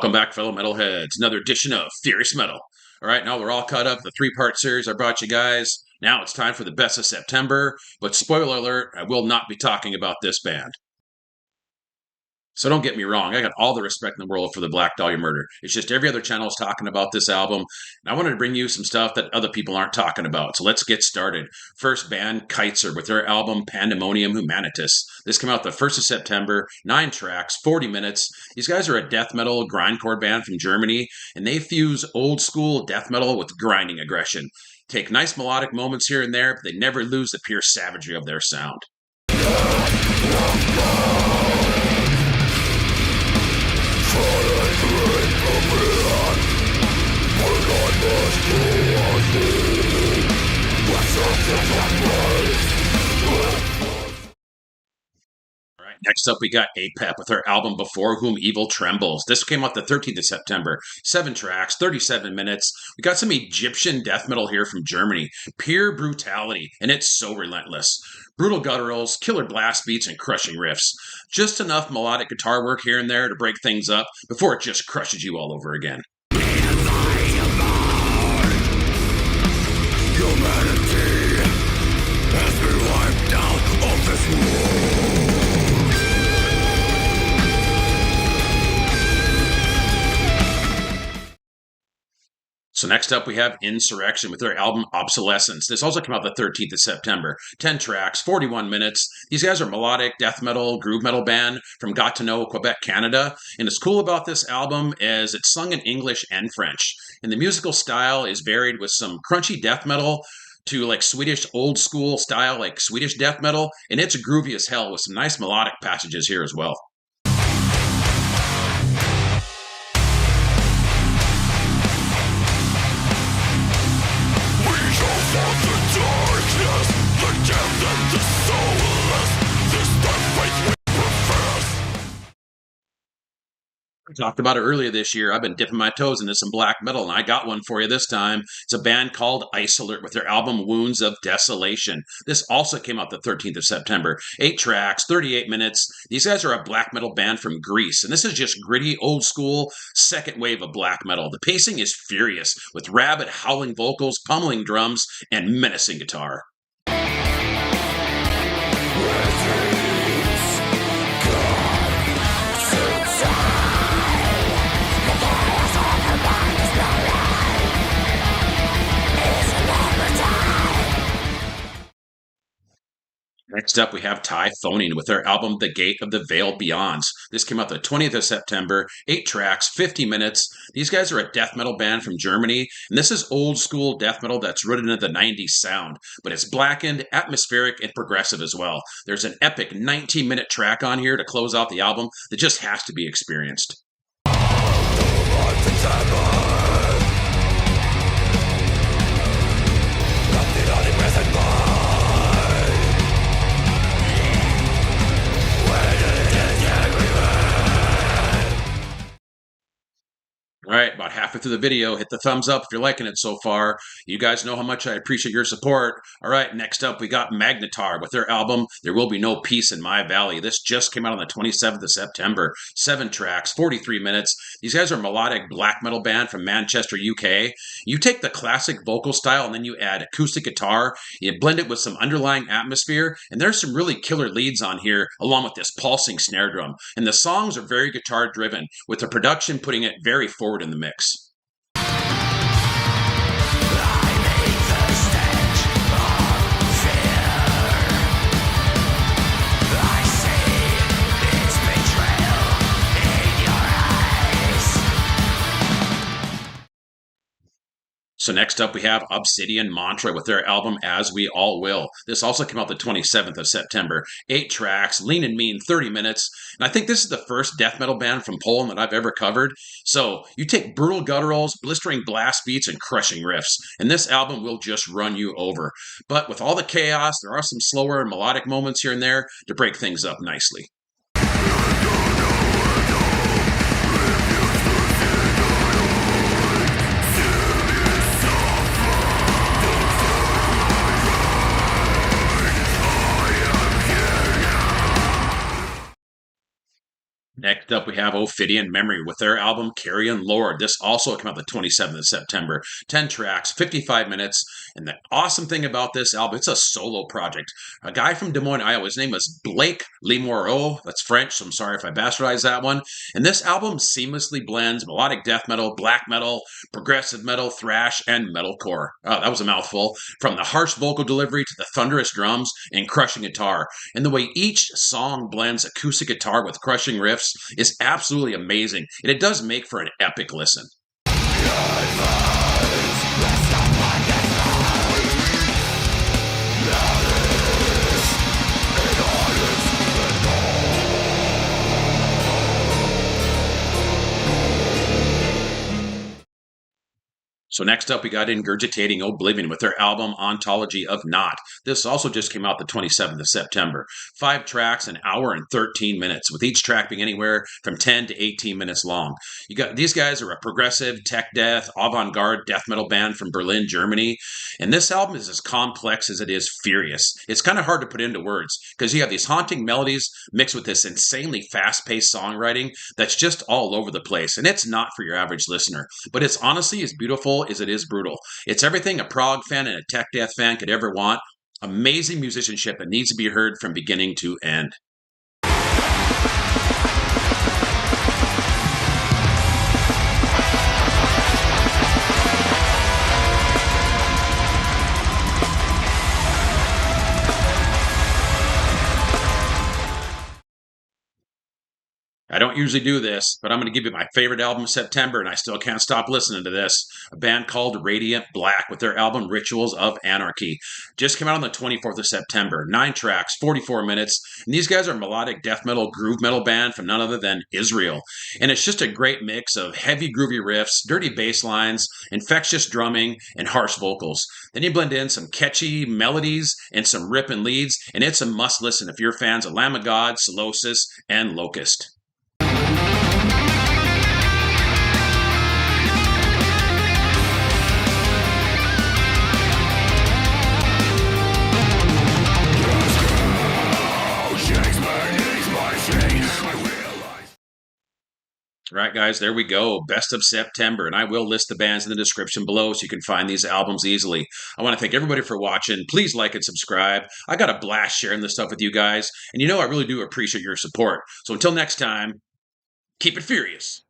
Welcome back, fellow metalheads. Another edition of Furious Metal. All right, now we're all caught up. The three-part series I brought you guys. Now it's time for the best of September. But spoiler alert, I will not be talking about this band. So don't get me wrong, I got all the respect in the world for the Black Dahlia Murder. It's just every other channel is talking about this album, and I wanted to bring you some stuff that other people aren't talking about. So let's get started. First band, KEITZER, with their album Pandemonium, Humanitas. This came out the 1st of September, 9 tracks, 40 minutes. These guys are a death metal grindcore band from Germany, and they fuse old school death metal with grinding aggression. Take nice melodic moments here and there, but they never lose the pure savagery of their sound. Alright, next up we got Apep with their album Before Whom Evil Trembles. This came out the 13th of September. 7 tracks, 37 minutes. We got some Egyptian death metal here from Germany. Pure brutality, and it's so relentless. Brutal gutturals, killer blast beats, and crushing riffs. Just enough melodic guitar work here and there to break things up before it just crushes you all over again. Humanity has been wiped out of this world. So next up we have Insurrection with their album Obsolescence. This also came out the 13th of September. 10 tracks, 41 minutes. These guys are melodic death metal, groove metal band from Gatineau, Quebec, Canada. And what's cool about this album is it's sung in English and French. And the musical style is varied with some crunchy death metal to like Swedish old school style, like Swedish death metal. And it's groovy as hell with some nice melodic passages here as well. I talked about it earlier this year. I've been dipping my toes into some black metal, and I got one for you this time. It's a band called Isce Alert with their album Wounds of Desolation. This also came out the 13th of September. 8 tracks, 38 minutes. These guys are a black metal band from Greece, and this is just gritty, old school, second wave of black metal. The pacing is furious, with rabid, howling vocals, pummeling drums, and menacing guitar. Next up, we have TYPHONIAN with their album The Gate of the Veiled Beyonds. This came out the 20th of September, 8 tracks, 50 minutes. These guys are a death metal band from Germany, and this is old school death metal that's rooted into the 90s sound, but it's blackened, atmospheric, and progressive as well. There's an epic 19-minute track on here to close out the album that just has to be experienced. All right, about halfway through the video, hit the thumbs up if you're liking it so far. You guys know how much I appreciate your support. All right, next up, we got Magnetar with their album, There Will Be No Peace in My Valley. This just came out on the 27th of September. 7 tracks, 43 minutes. These guys are a melodic black metal band from Manchester, UK. You take the classic vocal style and then you add acoustic guitar. You blend it with some underlying atmosphere, and there's some really killer leads on here, along with this pulsing snare drum. And the songs are very guitar-driven, with the production putting it very forward in the mix. So next up we have Obsidian Mantra with their album As We All Will. This also came out the 27th of September. 8 tracks, lean and mean, 30 minutes. And I think this is the first death metal band from Poland that I've ever covered. So you take brutal gutturals, blistering blast beats, and crushing riffs, and this album will just run you over. But with all the chaos, there are some slower melodic moments here and there to break things up nicely. Next up, we have Fidan Memory with their album Carrion Lord. This also came out the 27th of September. 10 tracks, 55 minutes. And the awesome thing about this album, it's a solo project. A guy from Des Moines, Iowa, his name is Blake Lemoreau. That's French, so I'm sorry if I bastardized that one. And this album seamlessly blends melodic death metal, black metal, progressive metal, thrash, and metalcore. Oh, that was a mouthful. From the harsh vocal delivery to the thunderous drums and crushing guitar. And the way each song blends acoustic guitar with crushing riffs is absolutely amazing, and it does make for an epic listen. So next up, we got Ingurgitating Oblivion with their album Ontology of Nought. This also just came out the 27th of September. 5 tracks, an hour and 13 minutes, with each track being anywhere from 10 to 18 minutes long. These guys are a progressive, tech death, avant-garde death metal band from Berlin, Germany. And this album is as complex as it is furious. It's kind of hard to put into words, because you have these haunting melodies mixed with this insanely fast-paced songwriting that's just all over the place. And it's not for your average listener, but it's honestly as beautiful as it is brutal. It's everything a Prog fan and a tech death fan could ever want. Amazing musicianship that needs to be heard from beginning to end. I don't usually do this, but I'm going to give you my favorite album of September, and I still can't stop listening to this. A band called Radiant Black with their album Rituals of Anarchy. Just came out on the 24th of September. 9 tracks, 44 minutes. And these guys are a melodic death metal, groove metal band from none other than Israel. And it's just a great mix of heavy, groovy riffs, dirty bass lines, infectious drumming, and harsh vocals. Then you blend in some catchy melodies and some ripping leads, and it's a must listen if you're fans of Lamb of God, Solosis, and Locust. Right, guys, there we go. Best of September. And I will list the bands in the description below so you can find these albums easily. I want to thank everybody for watching. Please like and subscribe. I got a blast sharing this stuff with you guys. And I really do appreciate your support. So until next time, keep it furious.